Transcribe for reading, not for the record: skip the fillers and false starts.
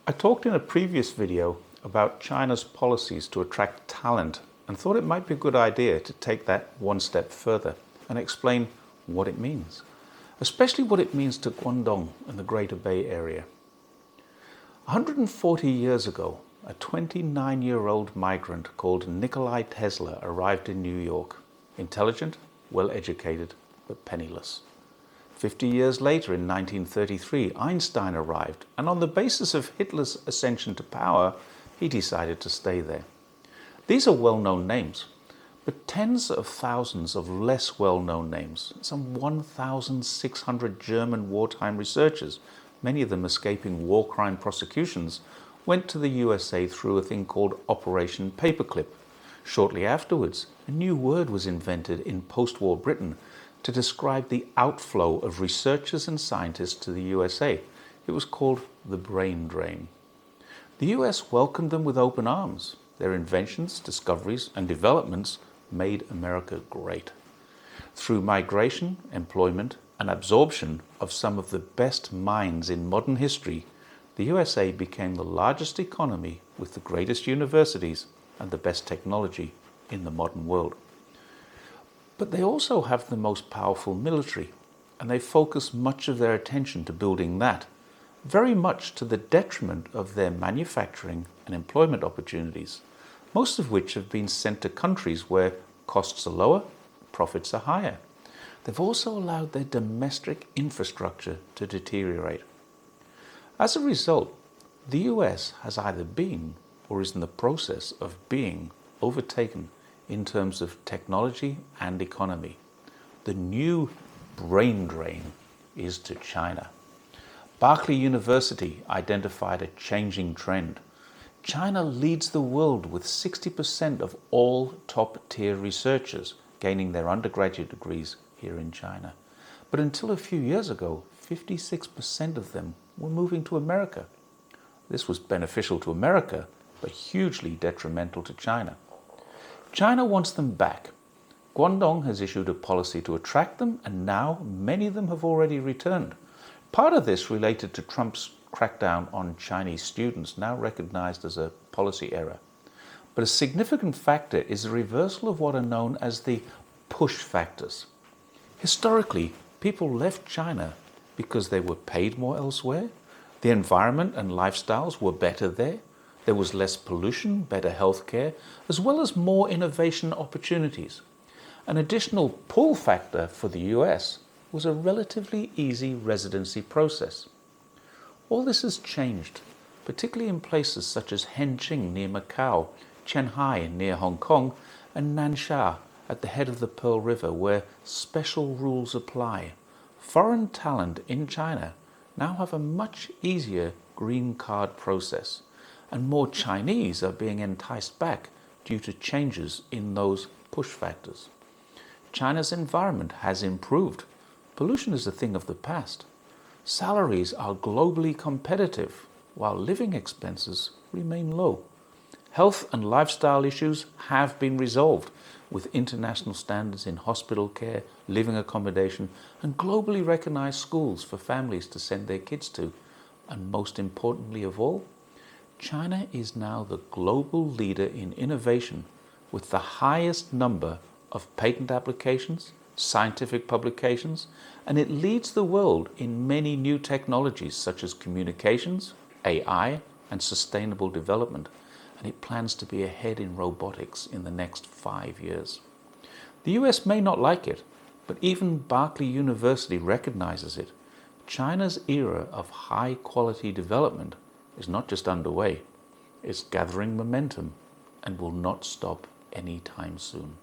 I talked in a previous video about China's policies to attract talent and thought it might be a good idea to take that one step further and explain what it means, especially what it means to Guangdong and the Greater Bay Area. 140 years ago, a 29-year-old migrant called Nikolai Tesla arrived in New York, intelligent, well-educated, but penniless. 50 years later, in 1933, Einstein arrived, and on the basis of Hitler's ascension to power, he decided to stay there. These are well-known names, but tens of thousands of less well-known names, some 1,600 German wartime researchers, many of them escaping war crime prosecutions, went to the USA through a thing called Operation Paperclip. Shortly afterwards, a new word was invented in post-war Britain to describe the outflow of researchers and scientists to the USA. It was called the brain drain. The US welcomed them with open arms. Their inventions, discoveries, and developments made America great. Through migration, employment, and absorption of some of the best minds in modern history, the USA became the largest economy with the greatest universities and the best technology in the modern world. But they also have the most powerful military, and they focus much of their attention to building that, very much to the detriment of their manufacturing and employment opportunities, most of which have been sent to countries where costs are lower, profits are higher. They've also allowed their domestic infrastructure to deteriorate. As a result, the US has either been or is in the process of being overtaken in terms of technology and economy. The new brain drain is to China. Berkeley University identified a changing trend. China leads the world with 60% of all top-tier researchers gaining their undergraduate degrees here in China. But until a few years ago, 56% of them were moving to America. This was beneficial to America, but hugely detrimental to China. China wants them back. Guangdong has issued a policy to attract them, and now many of them have already returned. Part of this related to Trump's crackdown on Chinese students, now recognized as a policy error. But a significant factor is the reversal of what are known as the push factors. Historically, people left China because they were paid more elsewhere, the environment and lifestyles were better there, there was less pollution, better healthcare, as well as more innovation opportunities. An additional pull factor for the US was a relatively easy residency process. All this has changed, particularly in places such as Hengqin near Macau, Qianhai near Hong Kong, and Nansha at the head of the Pearl River, where special rules apply. Foreign talent in China now have a much easier green card process, and more Chinese are being enticed back due to changes in those push factors. China's environment has improved. Pollution is a thing of the past. Salaries are globally competitive, while living expenses remain low. Health and lifestyle issues have been resolved with international standards in hospital care, living accommodation, and globally recognized schools for families to send their kids to. And most importantly of all, China is now the global leader in innovation with the highest number of patent applications, scientific publications, and it leads the world in many new technologies such as communications, AI, and sustainable development, and it plans to be ahead in robotics in the next 5 years. The US may not like it, but even Berkeley University recognizes it. China's era of high-quality development is not just underway, it's gathering momentum and will not stop anytime soon.